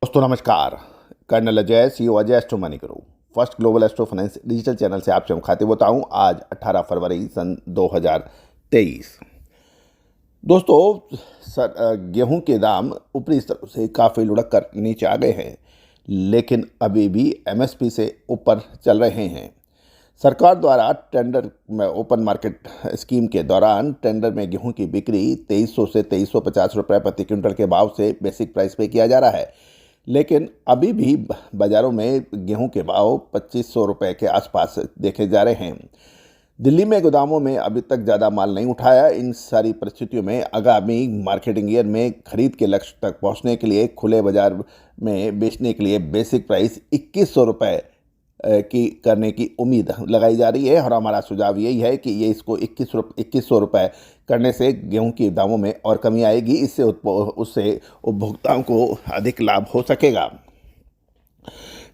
दोस्तों नमस्कार। Colonel Ajay, CEO Ajay astro money guru, first global astro finance digital channel से आपसे मुखातिब होता हूं। आज 18 फरवरी सन 2023। दोस्तों गेहूं के दाम ऊपरी स्तर से काफ़ी लुढ़क कर नीचे आ गए हैं, लेकिन अभी भी एमएसपी से ऊपर चल रहे हैं। सरकार द्वारा टेंडर में ओपन मार्केट स्कीम के दौरान टेंडर में गेहूं की बिक्री 2300 से 2350 रुपये प्रति क्विंटल के भाव से बेसिक प्राइस पे किया जा रहा है, लेकिन अभी भी बाज़ारों में गेहूं के भाव 2500 रुपये के आसपास देखे जा रहे हैं। दिल्ली में गोदामों में अभी तक ज़्यादा माल नहीं उठाया। इन सारी परिस्थितियों में आगामी मार्केटिंग ईयर में खरीद के लक्ष्य तक पहुंचने के लिए खुले बाजार में बेचने के लिए बेसिक प्राइस 2100 रुपये की करने की उम्मीद लगाई जा रही है। और हमारा सुझाव यही है कि ये इसको 2100 रुपये करने से गेहूं के दामों में और कमी आएगी। इससे उससे उपभोक्ताओं को अधिक लाभ हो सकेगा।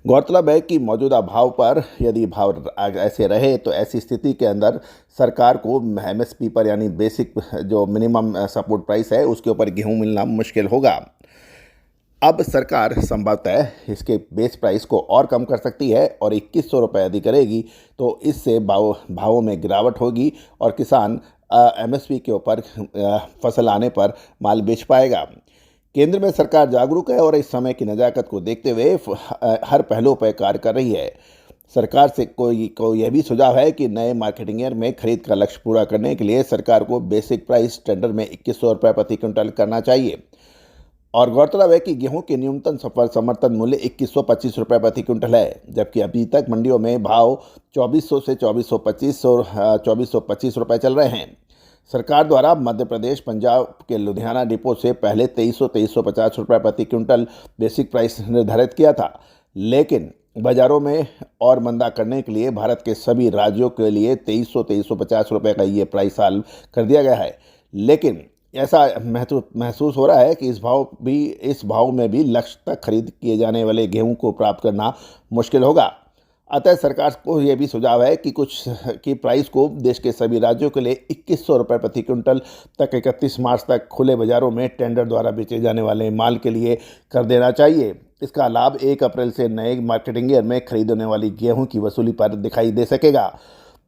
गौरतलब है कि मौजूदा भाव पर यदि भाव ऐसे रहे तो ऐसी स्थिति के अंदर सरकार को एमएसपी पर यानी बेसिक जो मिनिमम सपोर्ट प्राइस है उसके ऊपर गेहूं मिलना मुश्किल होगा। अब सरकार संभवतः इसके बेस प्राइस को और कम कर सकती है और 2100 रुपये यदि करेगी तो इससे भावों में गिरावट होगी और किसान एमएसपी के ऊपर फसल आने पर माल बेच पाएगा। केंद्र में सरकार जागरूक है और इस समय की नज़ाकत को देखते हुए हर पहलू पर कार्य कर रही है। सरकार से कोई यह भी सुझाव है कि नए मार्केटिंग ईयर में खरीद का लक्ष्य पूरा करने के लिए सरकार को बेसिक प्राइस टेंडर में 2100 रुपये प्रति क्विंटल करना चाहिए। और गौरतलब है कि गेहूं के न्यूनतम समर्थन मूल्य 2125 रुपये प्रति क्विंटल है, जबकि अभी तक मंडियों में भाव 2400 से 2425 और 2425 रुपये चल रहे हैं। सरकार द्वारा मध्य प्रदेश, पंजाब के लुधियाना डिपो से पहले 2350 रुपये प्रति क्विंटल बेसिक प्राइस निर्धारित किया था, लेकिन बाज़ारों में और मंदा करने के लिए भारत के सभी राज्यों के लिए 2350 रुपये का ये प्राइस हाल कर दिया गया है। लेकिन ऐसा महसूस हो रहा है कि इस भाव में भी लक्ष्य तक खरीद किए जाने वाले गेहूं को प्राप्त करना मुश्किल होगा। अतः सरकार को यह भी सुझाव है कि प्राइस को देश के सभी राज्यों के लिए 2100 रुपये प्रति क्विंटल तक 31 मार्च तक खुले बाज़ारों में टेंडर द्वारा बेचे जाने वाले माल के लिए कर देना चाहिए। इसका लाभ 1 अप्रैल से नए मार्केटिंग ईयर में खरीद होने वाली गेहूं की वसूली पर दिखाई दे सकेगा।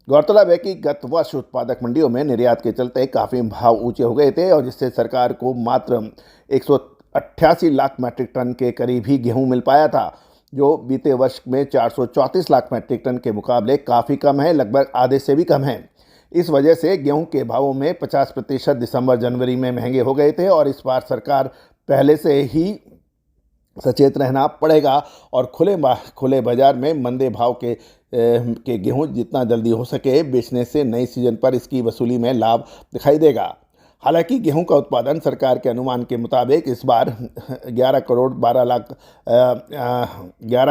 गौरतलब है कि गत वर्ष उत्पादक मंडियों में निर्यात के चलते काफ़ी भाव ऊंचे हो गए थे और जिससे सरकार को मात्र 188 लाख मैट्रिक टन के करीब ही गेहूं मिल पाया था, जो बीते वर्ष में 434 लाख मैट्रिक टन के मुकाबले काफ़ी कम है, लगभग आधे से भी कम है। इस वजह से गेहूं के भावों में 50% दिसंबर जनवरी में महंगे हो गए थे और इस बार सरकार पहले से ही सचेत रहना पड़ेगा और खुले बाजार में मंदे भाव के गेहूं जितना जल्दी हो सके बेचने से नए सीजन पर इसकी वसूली में लाभ दिखाई देगा। हालांकि गेहूं का उत्पादन सरकार के अनुमान के मुताबिक इस बार 11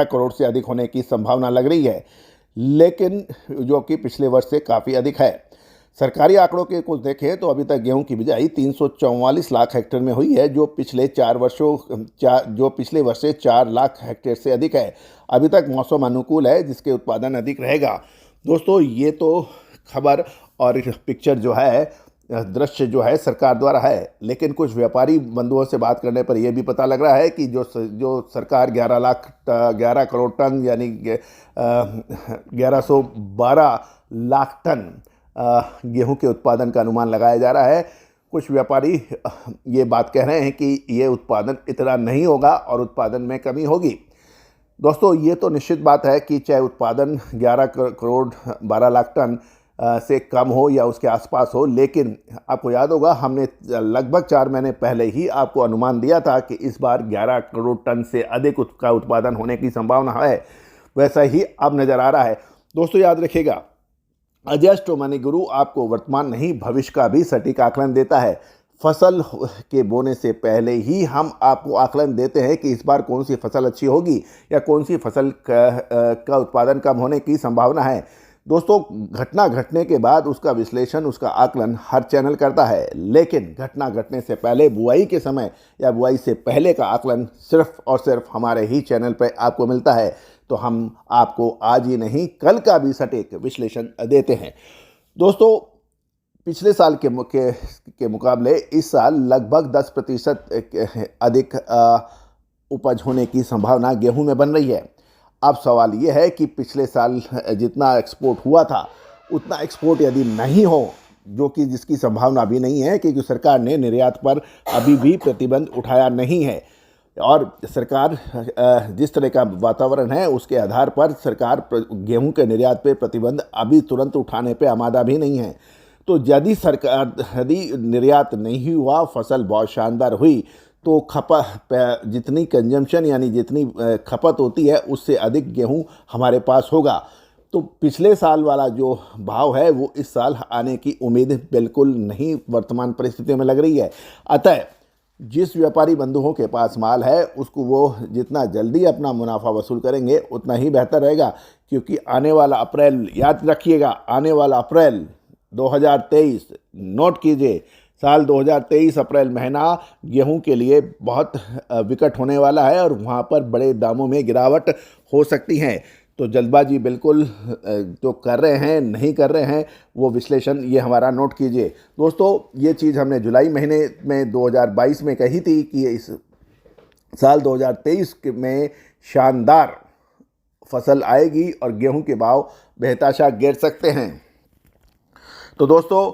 करोड़ से अधिक होने की संभावना लग रही है, लेकिन जो कि पिछले वर्ष से काफ़ी अधिक है। सरकारी आंकड़ों के कुछ देखें तो अभी तक गेहूं की बिजाई 344 लाख हेक्टेयर में हुई है, जो पिछले वर्ष से 4 लाख हेक्टेयर से अधिक है। अभी तक मौसम अनुकूल है, जिसके उत्पादन अधिक रहेगा। दोस्तों, ये तो खबर और पिक्चर जो है, दृश्य जो है सरकार द्वारा है, लेकिन कुछ व्यापारी बंधुओं से बात करने पर यह भी पता लग रहा है कि जो सरकार 11 करोड़ टन यानी 1112 लाख टन गेहूं के उत्पादन का अनुमान लगाया जा रहा है। कुछ व्यापारी ये बात कह रहे हैं कि ये उत्पादन इतना नहीं होगा और उत्पादन में कमी होगी। दोस्तों, ये तो निश्चित बात है कि चाहे उत्पादन 11 करोड़ 12 लाख टन से कम हो या उसके आसपास हो, लेकिन आपको याद होगा हमने लगभग 4 महीने पहले ही आपको अनुमान दिया था कि इस बार 11 करोड़ टन से अधिक का उत्पादन होने की संभावना है। वैसा ही अब नज़र आ रहा है। दोस्तों, याद रखिएगा, अजय एस्ट्रो मनी गुरु आपको वर्तमान नहीं भविष्य का भी सटीक आकलन देता है। फसल के बोने से पहले ही हम आपको आकलन देते हैं कि इस बार कौन सी फसल अच्छी होगी या कौन सी फसल का उत्पादन कम होने की संभावना है। दोस्तों, घटना घटने के बाद उसका विश्लेषण, उसका आकलन हर चैनल करता है, लेकिन घटना घटने से पहले, बुआई के समय या बुआई से पहले का आकलन सिर्फ और सिर्फ हमारे ही चैनल पर आपको मिलता है। तो हम आपको आज ही नहीं कल का भी सटीक विश्लेषण देते हैं। दोस्तों, पिछले साल के मुकाबले इस साल लगभग 10% अधिक उपज होने की संभावना गेहूं में बन रही है। अब सवाल ये है कि पिछले साल जितना एक्सपोर्ट हुआ था उतना एक्सपोर्ट यदि नहीं हो, जो कि जिसकी संभावना भी नहीं है, क्योंकि सरकार ने निर्यात पर अभी भी प्रतिबंध उठाया नहीं है और सरकार जिस तरह का वातावरण है उसके आधार पर सरकार गेहूं के निर्यात पर प्रतिबंध अभी तुरंत उठाने पर आमादा भी नहीं है। तो यदि निर्यात नहीं हुआ, फसल बहुत शानदार हुई, तो जितनी कंजम्पशन यानी जितनी खपत होती है उससे अधिक गेहूं हमारे पास होगा। तो पिछले साल वाला जो भाव है वो इस साल आने की उम्मीद बिल्कुल नहीं वर्तमान परिस्थितियों में लग रही है। अतः जिस व्यापारी बंधुओं के पास माल है उसको वो जितना जल्दी अपना मुनाफा वसूल करेंगे उतना ही बेहतर रहेगा, क्योंकि आने वाला अप्रैल, याद रखिएगा, आने वाला अप्रैल 2023, नोट कीजिए, साल 2023 अप्रैल महीना गेहूं के लिए बहुत विकट होने वाला है और वहां पर बड़े दामों में गिरावट हो सकती है। तो जल्दबाजी बिल्कुल जो कर रहे हैं, नहीं कर रहे हैं, वो विश्लेषण ये हमारा नोट कीजिए। दोस्तों, ये चीज़ हमने जुलाई महीने में 2022 में कही थी कि इस साल 2023 में शानदार फसल आएगी और गेहूं के भाव बेहताशा गिर सकते हैं। तो दोस्तों,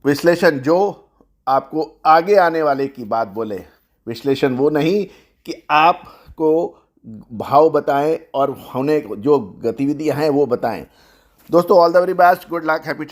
विश्लेषण जो आपको आगे आने वाले की बात बोले, विश्लेषण वो नहीं कि आपको भाव बताएं और होने जो गतिविधियां हैं वो बताएं। दोस्तों, all the very best, good luck, happy